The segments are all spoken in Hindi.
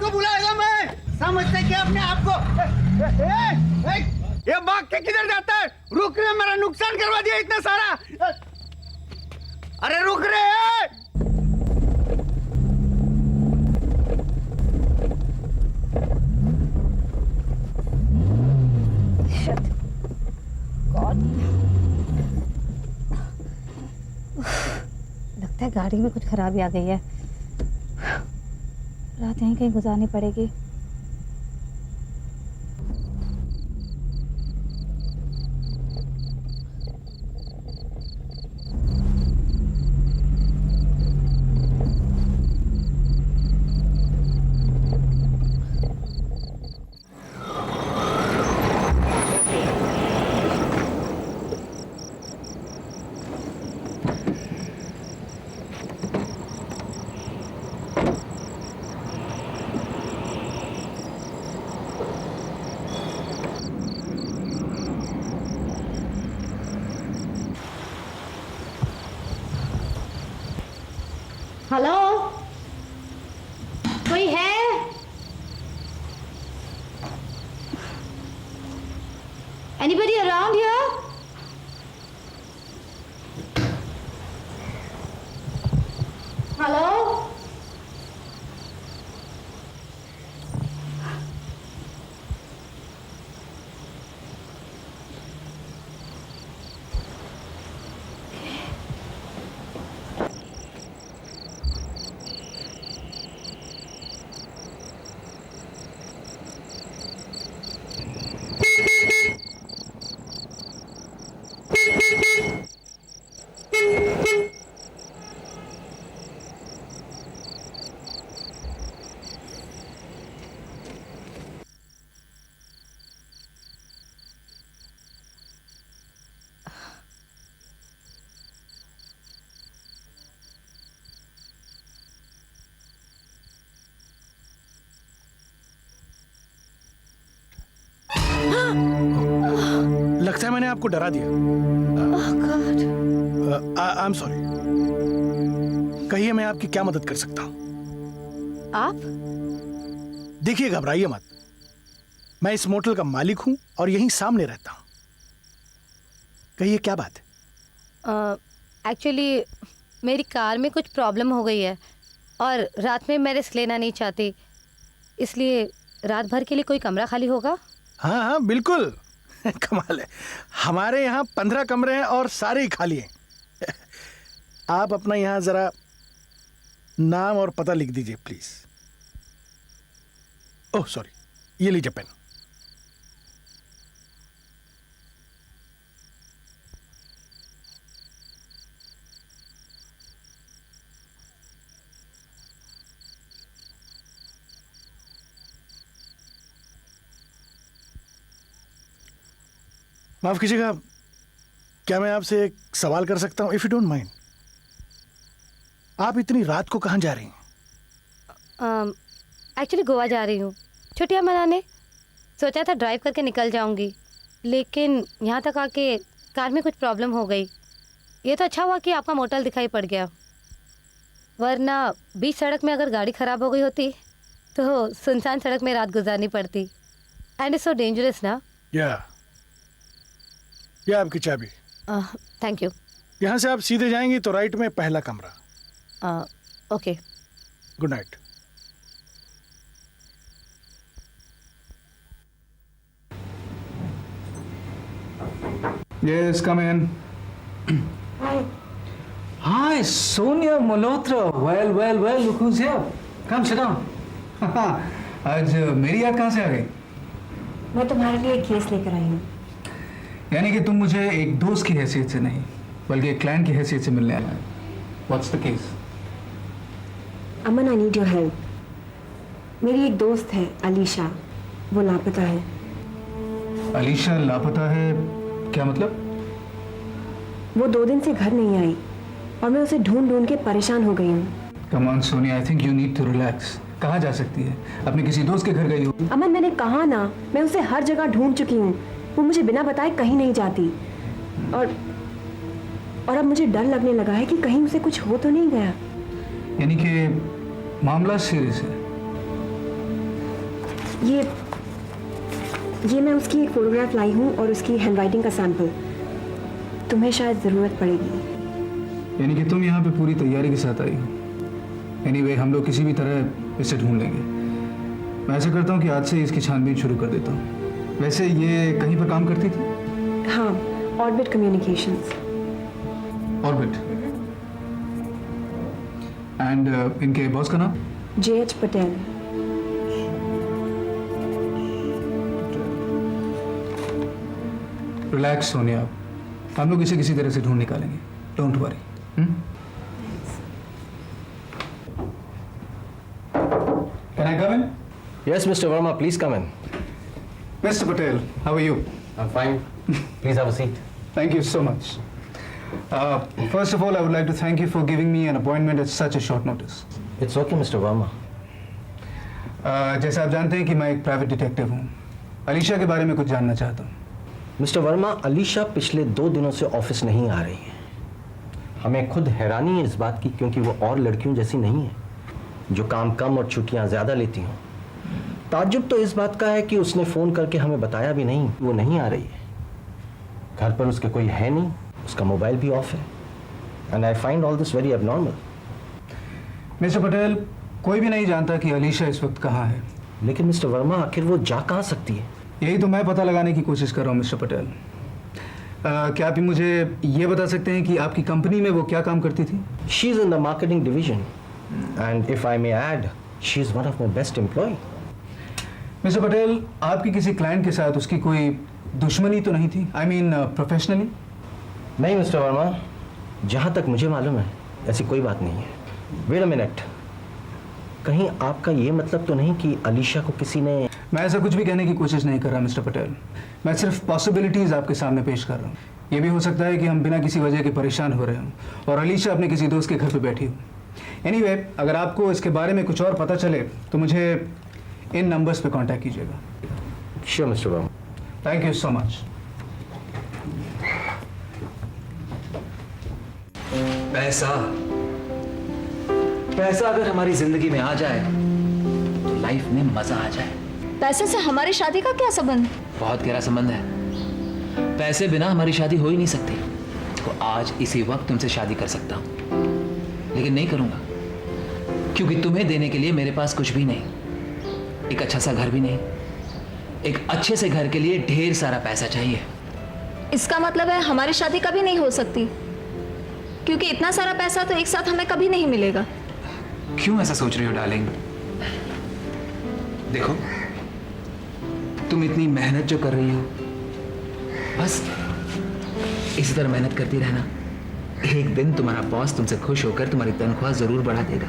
को बुलाएगा मैं। समझते क्या अपने आप को? ये भाग के किधर जाता है? रुक रे, मेरा नुकसान करवा दिया इतना सारा। अरे रुक रे। लगता है गाड़ी में कुछ खराबी आ गई है। रात यहीं कहीं गुजारनी पड़ेगी। हेलो, कोई है? Anybody around here? हेलो, लगता है मैंने आपको डरा दिया। I am sorry. कहिए मैं आपकी क्या मदद कर सकता हूं? आप? देखिए, घबराइए मत। मैं इस मोटल का मालिक हूं और यहीं सामने रहता हूं। कहिए क्या बात है? एक्चुअली मेरी कार में कुछ प्रॉब्लम हो गई है और रात में मैं रिस्क लेना नहीं चाहती, इसलिए रात भर के लिए कोई कमरा खाली होगा? हाँ हाँ बिल्कुल। कमाल है, हमारे यहाँ 15 कमरे हैं और सारे ही खाली हैं। आप अपना यहाँ जरा नाम और पता लिख दीजिए प्लीज। ओह सॉरी, ये लीजिए पेन। माफ कीजिएगा, क्या मैं आपसे एक सवाल कर सकता हूं? इफ यू डोंट माइंड, आप इतनी रात को कहां जा रही हैं? एक्चुअली गोवा जा रही हूँ छुट्टियाँ मनाने। सोचा था ड्राइव करके निकल जाऊंगी, लेकिन यहाँ तक आके कार में कुछ प्रॉब्लम हो गई। ये तो अच्छा हुआ कि आपका मोटल दिखाई पड़ गया, वरना बीच सड़क में अगर गाड़ी ख़राब हो गई होती तो सुनसान सड़क में रात गुजारनी पड़ती। एंड इट्स सो डेंजरस ना। ये आपकी चाबी। Thank you. यहाँ से आप सीधे जाएंगी तो राइट में पहला कमरा। Okay, good night. Yes, come in. Hi, Sonia Malhotra. Well, look who's here. Come, sit down. आज मेरी याद कहाँ से आ गई? मैं तुम्हारे लिए एक केस लेकर आई हूँ। यानी कि तुम मुझे एक दोस्त की हैसियत से नहीं, बल्कि एक क्लाइंट की हैसियत से मिलने आया है। What's the case? Aman, I need your help. मेरी एक दोस्त है अलीशा, वो लापता है। अलीशा लापता है? क्या मतलब? वो 2 दिन से घर नहीं आई और मैं उसे ढूंढ के परेशान हो गई हूँ। Come on, Sonia, I think you need to relax. कहाँ जा सकती है? अपने किसी दोस्त के घर गई हो? अमन, मैंने कहा ना, मैं उसे हर जगह ढूंढ चुकी हूँ। वो मुझे बिना बताए कहीं नहीं जाती और अब मुझे डर लगने लगा है कि कहीं उसे कुछ हो तो नहीं गया। यानी कि मामला सीरियस है। ये मैं उसकी एक फोटोग्राफ लाई हूँ और उसकी हैंडराइटिंग का सैंपल। तुम्हें शायद ज़रूरत पड़ेगी। यानी कि तुम यहाँ पे पूरी तैयारी के साथ आई हो। एनीवे, हम लोग किसी भी तरह इसे ढूंढ लेंगे। मैं ऐसा करता हूँ कि आज से ही इसकी छानबीन शुरू कर देता हूँ। वैसे ये कहीं पर काम करती थी? हाँ, ऑर्बिट कम्युनिकेशंस। ऑर्बिट। एंड इनके बॉस का नाम? JH पटेल। रिलैक्स सोनिया, हम लोग इसे किसी तरह से ढूंढ निकालेंगे। Don't worry. Can I come in? Yes, Mr. Verma, please come in. Mr. Patel, how are you? I'm fine. Please have a seat. Thank you so much. First of all, I would like to thank you for giving me an appointment at such a short notice. It's okay, Mr. Verma. जैसा आप जानते हैं कि मैं एक प्राइवेट डिटेक्टिव हूँ। अलीशा के बारे में कुछ जानना चाहता हूँ। मिस्टर वर्मा, अलीशा पिछले 2 दिनों से ऑफिस नहीं आ रही है। हमें खुद हैरानी है इस बात की, क्योंकि वो और लड़कियों जैसी नहीं है जो काम कम और छुट्टियां ज़्यादा लेती हों। ताज्जुब तो इस बात का है कि उसने फ़ोन करके हमें बताया भी नहीं वो नहीं आ रही है। घर पर उसके कोई है नहीं, उसका मोबाइल भी ऑफ है। And I find all this very abnormal. Mister Patel, कोई भी नहीं जानता कि अलीशा इस वक्त कहाँ है। लेकिन मिस्टर वर्मा, आखिर वो जा कहाँ सकती है? यही तो मैं पता लगाने की कोशिश कर रहा हूँ मिस्टर पटेल। क्या आप मुझे ये बता सकते हैं कि आपकी कंपनी में वो क्या काम करती थी? She is in the marketing division and if I may add, she is one of my best employ. Mister Patel, आपकी किसी क्लाइंट के साथ उसकी कोई दुश्मनी तो नहीं थी? I mean professionally? नहीं मिस्टर वर्मा, जहाँ तक मुझे मालूम है ऐसी कोई बात नहीं है। वेट अ मिनट, कहीं आपका ये मतलब तो नहीं कि अलीशा को किसी ने? मैं ऐसा कुछ भी कहने की कोशिश नहीं कर रहा मिस्टर पटेल। मैं सिर्फ पॉसिबिलिटीज़ आपके सामने पेश कर रहा हूँ। ये भी हो सकता है कि हम बिना किसी वजह के परेशान हो रहे हों और अलीशा अपने किसी दोस्त के घर पे बैठी हो। एनीवे, अगर आपको इसके बारे में कुछ और पता चले तो मुझे इन नंबर्स पे कांटेक्ट कीजिएगा। Sure mister Verma. Thank you so much. पैसा पैसा अगर हमारी जिंदगी में आ जाए तो लाइफ में मजा आ जाए। पैसे से हमारी शादी का क्या संबंध? बहुत गहरा संबंध है। पैसे बिना हमारी शादी हो ही नहीं सकती। तो आज इसी वक्त तुमसे शादी कर सकता हूं, लेकिन नहीं करूंगा क्योंकि तुम्हें देने के लिए मेरे पास कुछ भी नहीं। एक अच्छा सा घर भी नहीं। एक अच्छे से घर के लिए ढेर सारा पैसा चाहिए। इसका मतलब है हमारी शादी कभी नहीं हो सकती, क्योंकि इतना सारा पैसा तो एक साथ हमें कभी नहीं मिलेगा। क्यों ऐसा सोच रही हो डार्लिंग? देखो, तुम इतनी मेहनत जो कर रही हो, बस इसी तरह मेहनत करती रहना। एक दिन तुम्हारा बॉस तुमसे खुश होकर तुम्हारी तनख्वाह जरूर बढ़ा देगा।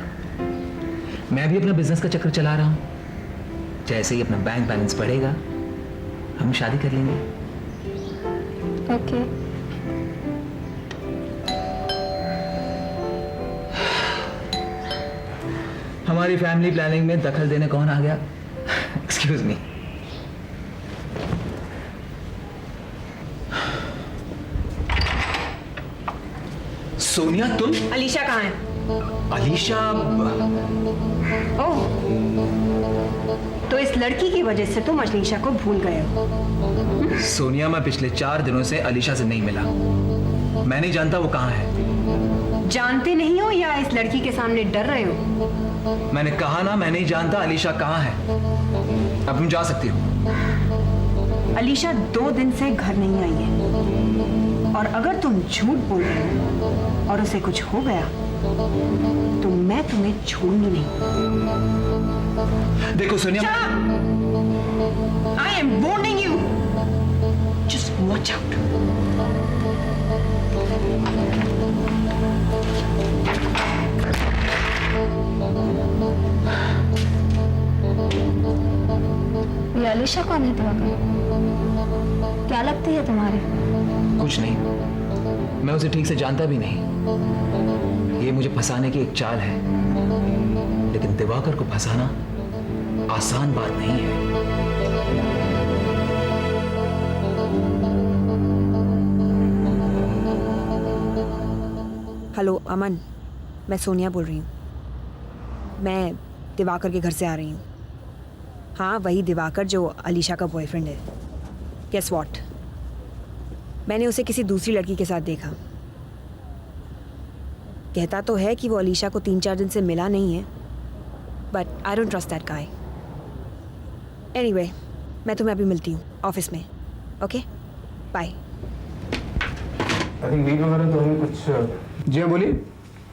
मैं भी अपना बिजनेस का चक्कर चला रहा हूं। जैसे ही अपना बैंक बैलेंस बढ़ेगा, हम शादी कर लेंगे। ओके। हमारी फैमिली प्लानिंग में दखल देने कौन आ गया? Excuse me. सोनिया, तुम? अलीशा कहाँ है? अलीशा? ओह, तो इस लड़की की वजह से तुम अलीशा को भूल गए हो। सोनिया, मैं पिछले 4 दिनों से अलीशा से नहीं मिला। मैं नहीं जानता वो कहाँ है। जानते नहीं हो या इस लड़की के सामने डर रहे हो? मैंने कहा ना, मैं नहीं जानता अलीशा कहाँ है। अब तुम जा सकती हो। अलीशा 2 दिन से घर नहीं आई है, और अगर तुम झूठ बोल रहे हो और उसे कुछ हो गया तो मैं तुम्हें छोड़ूंगी नहीं। देखो Sonia, I am warning you, just watch out. ये अलीशा कौन है तुम्हारा? क्या लगती है तुम्हारी? कुछ नहीं, मैं उसे ठीक से जानता भी नहीं। ये मुझे फंसाने की एक चाल है, लेकिन दिवाकर को फंसाना आसान बात नहीं है। हेलो अमन, मैं सोनिया बोल रही हूँ। मैं दिवाकर के घर से आ रही हूँ। हाँ, वही दिवाकर जो अलीशा का बॉयफ्रेंड है। गेस व्हाट, मैंने उसे किसी दूसरी लड़की के साथ देखा। कहता तो है कि वो अलीशा को 3-4 दिन से मिला नहीं है, but I don't trust that guy. Anyway, मैं तुम्हें अभी मिलती हूँ ऑफिस में। Okay, bye. I think leave वगैरह तो हमें कुछ। जी हाँ बोलिए।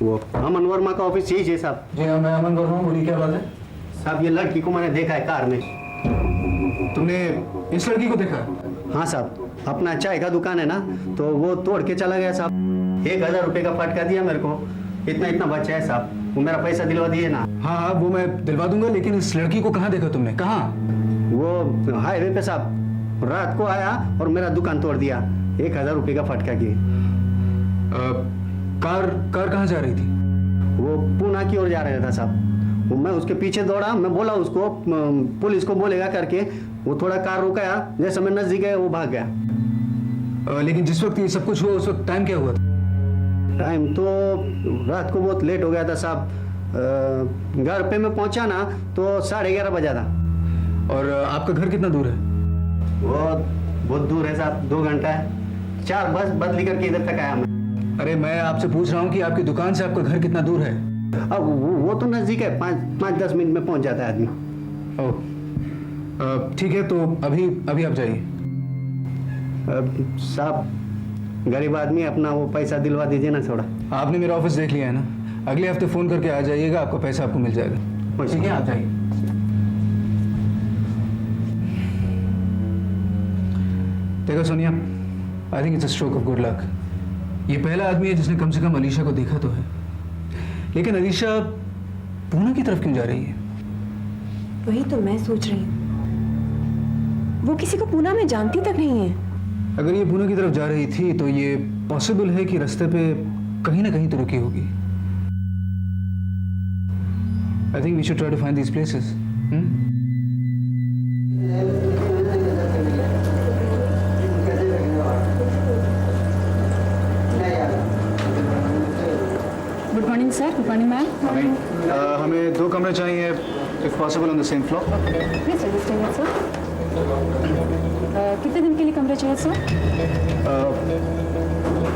वो अमन वर्मा का ऑफिस यही है साहब। जी हाँ मैं अमन बोल रहा हूँ, बोलिए क्या बात है। साहब ये लड़की को मैंने देखा है कार में। तुमने इस लड़की को देखा? हाँ साहब, अपना चाय का दुकान है ना, तो वो तोड़ के चला गया साहब। 1000 रुपये का फटका दिया मेरे को। इतना बचा है साहब, वो मेरा पैसा दिलवा दिए ना। हाँ हाँ वो मैं दिलवा दूंगा, लेकिन इस लड़की को कहाँ देखा तुमने, कहाँ? वो हाईवे पे साहब, रात को आया और मेरा दुकान तोड़ दिया। 1000 रुपये का फटका की। कार कहाँ जा रही थी? वो पूना की ओर जा रहा था साहब। वो मैं उसके पीछे दौड़ा, मैं बोला उसको पुलिस को बोलेगा करके। वो थोड़ा कार रुकाया, जैसे मैं नजदीक गया वो भाग गया। लेकिन जिस वक्त ये सब कुछ हुआ उस वक्त टाइम क्या हुआ था? टाइम तो रात को बहुत लेट हो गया था साहब। घर पे मैं पहुंचा ना तो 11:30 बजा था। और आपका घर कितना दूर है? वो बहुत दूर है साहब, 2 घंटा है। 4 बस बदली करके इधर तक आया मैं। अरे मैं आपसे पूछ रहा हूँ कि आपकी दुकान से आपका घर कितना दूर है? अब वो तो नजदीक है, 5-10 मिनट में पहुंच जाता है आदमी। ओह ठीक है, तो अभी आप जाइए। साहब गरीब आदमी, अपना वो पैसा दिलवा दीजिए ना थोड़ा। आपने मेरा ऑफिस देख लिया है ना, अगले हफ्ते फ़ोन करके आ जाइएगा, आपका पैसा आपको मिल जाएगा। ठीक है, आप जाइए। देखो Sonia, I think it's a stroke of good luck. ये पहला आदमी है जिसने कम से कम अलीशा को देखा तो है, लेकिन अलीशा पूना की तरफ क्यों जा रही है? वही तो मैं सोच रही हूँ, वो किसी को पूना में जानती तक नहीं है। अगर ये पूना की तरफ जा रही थी तो ये पॉसिबल है कि रास्ते पे कहीं ना कहीं तो रुकी होगी। I think we should try to find these places. Good morning sir. Good morning ma'am. हमें 2 कमरे चाहिए, if possible on the same floor. Please register sir. कितने दिन के लिए कमरे चाहिए सर?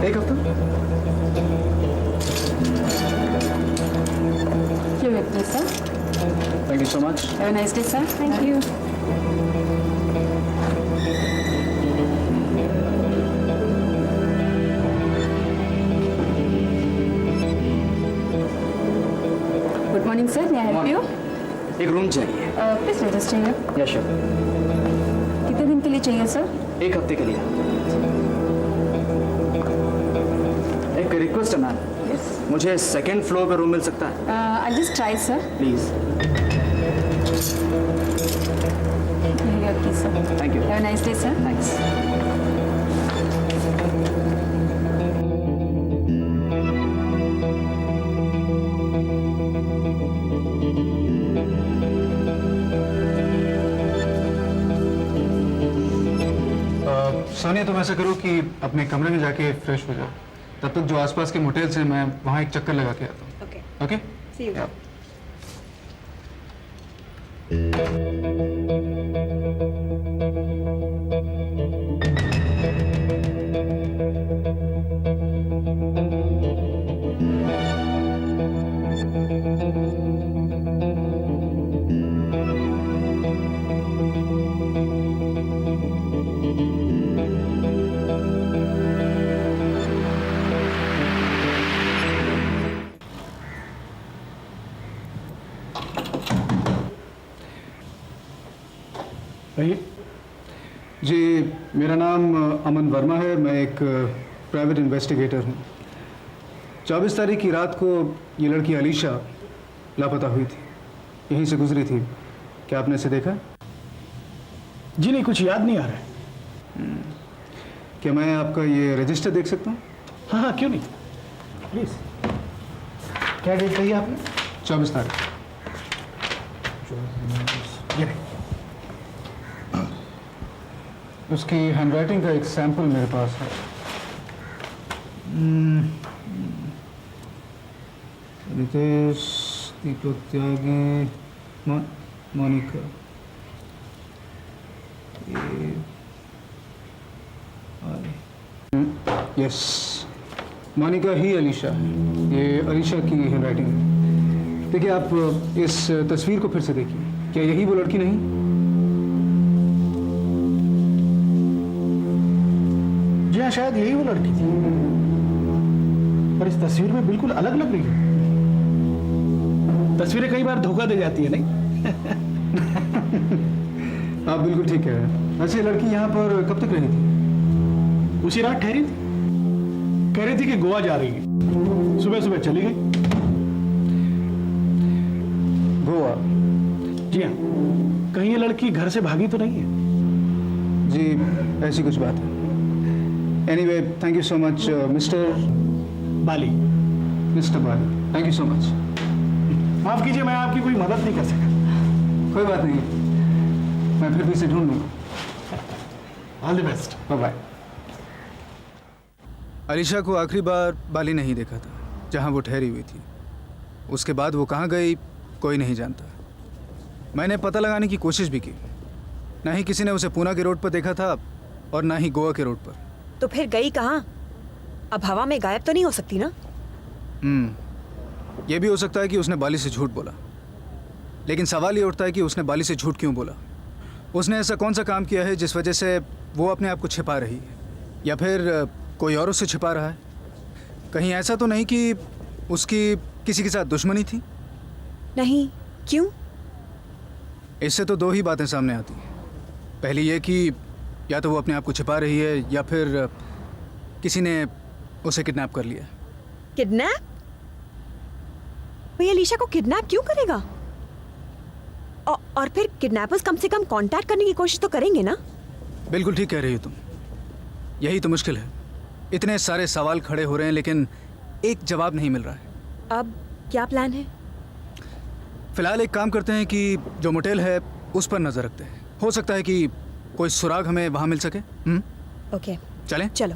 1 हफ्ता। Here with me, sir. Thank you so much. Have a nice day, sir. Thank you. Good morning, sir. May I help you? एक रूम चाहिए। Please register here. या श्योर। कितने दिन के लिए चाहिए सर? 1 हफ्ते के लिए। एक रिक्वेस्ट है मैम, मुझे 2nd फ्लोर पे रूम मिल सकता है? I'll just try, sir. Please. Here you are, please, sir. Thank you. Have a nice day, sir. Thanks. Sonia तुम ऐसा करो कि अपने कमरे में जाके फ्रेश हो जाओ, तब तक जो आसपास के मोटेल्स हैं मैं वहाँ एक चक्कर लगा के आता हूँ। Okay, okay? See you. जी मेरा नाम अमन वर्मा है, मैं एक प्राइवेट इन्वेस्टिगेटर हूँ। 24 तारीख की रात को ये लड़की अलीशा लापता हुई थी, यहीं से गुजरी थी। क्या आपने इसे देखा? जी नहीं, कुछ याद नहीं आ रहा है। क्या मैं आपका ये रजिस्टर देख सकता हूँ? हाँ हाँ, क्यों नहीं, प्लीज। क्या डेट कही आपने? 24 तारीख। ये रहे। उसकी हैंडराइटिंग का एक सैंपल मेरे पास है। रितेश, दीपक त्यागी, मोनिका। यस, मोनिका ही अलीशा है। ये अलीशा की हैंडराइटिंग है। देखिए, आप इस तस्वीर को फिर से देखिए। क्या यही वो लड़की नहीं? जी हाँ, शायद यही वो लड़की थी, पर इस तस्वीर में बिल्कुल अलग लग रही है। तस्वीरें कई बार धोखा दे जाती है, नहीं? आप बिल्कुल ठीक कह रहे हैं। वैसे ये लड़की यहाँ पर कब तक रही थी? उसी रात ठहरी थी, कह रही थी कि गोवा जा रही है, सुबह सुबह चली गई। गोवा? जी हाँ, कहीं ये लड़की घर से भागी तो नहीं है? जी, ऐसी कुछ बात है। Anyway, thank you so much mister Bali. Mister Bali, thank you so much. माफ कीजिए, मैं आपकी कोई मदद नहीं कर सका। कोई बात नहीं, मैं फिर भी इसे ढूंढ लूंगा। All the best. Bye bye. Alisha को आखिरी बार बाली नहीं देखा था, जहां वो ठहरी हुई थी। उसके बाद वो कहाँ गई, कोई नहीं जानता। मैंने पता लगाने की कोशिश भी की, ना ही किसी ने उसे पूना के रोड पर देखा था और ना ही गोवा के रोड पर। तो फिर गई कहाँ? अब हवा में गायब तो नहीं हो सकती ना? ये भी हो सकता है कि उसने बाली से झूठ बोला, लेकिन सवाल ये उठता है कि उसने बाली से झूठ क्यों बोला। उसने ऐसा कौन सा काम किया है जिस वजह से वो अपने आप को छिपा रही है, या फिर कोई और उससे छिपा रहा है? कहीं ऐसा तो नहीं कि उसकी किसी के साथ दुश्मनी थी? नहीं, क्यों? इससे तो दो ही बातें सामने आती हैं। पहली ये कि या तो वो अपने आप को छिपा रही है, या फिर किसी ने उसे किडनैप कर लिया। किडनैप? भैया अलीशा को किडनैप क्यों करेगा? और फिर किडनैपर्स कम से कम कांटेक्ट करने की कोशिश तो करेंगे ना? बिल्कुल ठीक कह रही हो तुम। यही तो मुश्किल है। इतने सारे सवाल खड़े हो रहे हैं, लेकिन एक जवाब नहीं मिल रहा है। अब क्या प्लान है? फिलहाल एक काम करते हैं कि जो मोटेल है उस पर नजर रखते हैं। हो सकता है कि कोई सुराग हमें वहां मिल सके। ओके, चलें? चलो।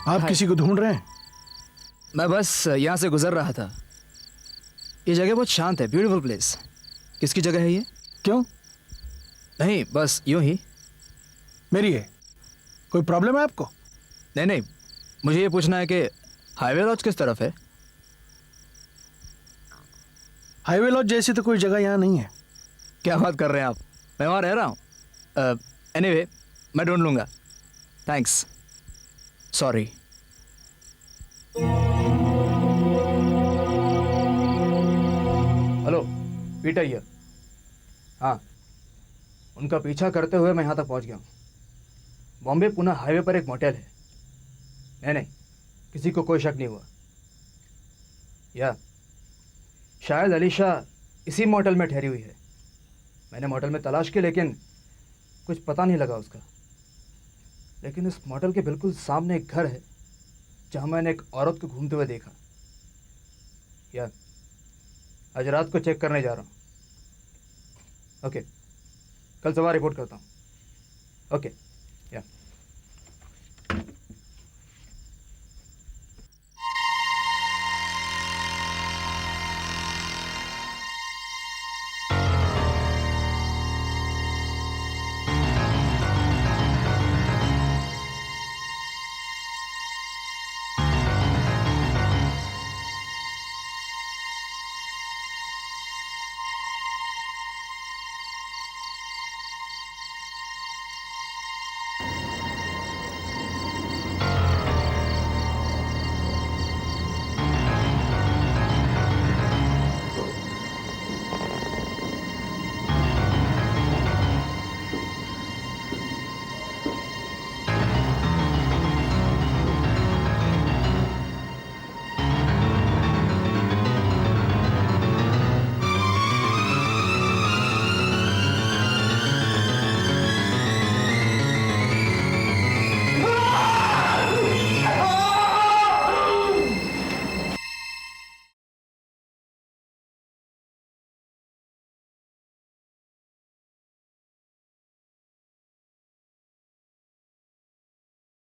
आप किसी को ढूंढ रहे हैं? मैं बस यहाँ से गुजर रहा था। ये जगह बहुत शांत है, ब्यूटीफुल प्लेस। किसकी जगह है ये? क्यों? नहीं, बस यूं ही। मेरी है। कोई प्रॉब्लम है आपको? नहीं नहीं, मुझे ये पूछना है कि हाईवे लॉज किस तरफ है? हाईवे लॉज जैसी तो कोई जगह यहाँ नहीं है। क्या बात कर रहे हैं आप? मैं वहाँ रह रहा हूँ। एनीवे, मैं ढूंढ लूँगा। Thanks. Sorry. Hello, Peter here. हाँ, उनका पीछा करते हुए मैं यहाँ तक पहुँच गया हूँ। बॉम्बे पुणे हाईवे पर एक मोटेल है। नहीं, किसी को कोई शक नहीं हुआ। या शायद अलीशा इसी मोटेल में ठहरी हुई है। मैंने मोटेल में तलाश की, लेकिन कुछ पता नहीं लगा उसका। लेकिन इस मोटेल के बिल्कुल सामने एक घर है जहाँ मैंने एक औरत को घूमते हुए देखा। या आज रात को चेक करने जा रहा हूँ। ओके, कल सुबह रिपोर्ट करता हूँ। ओके।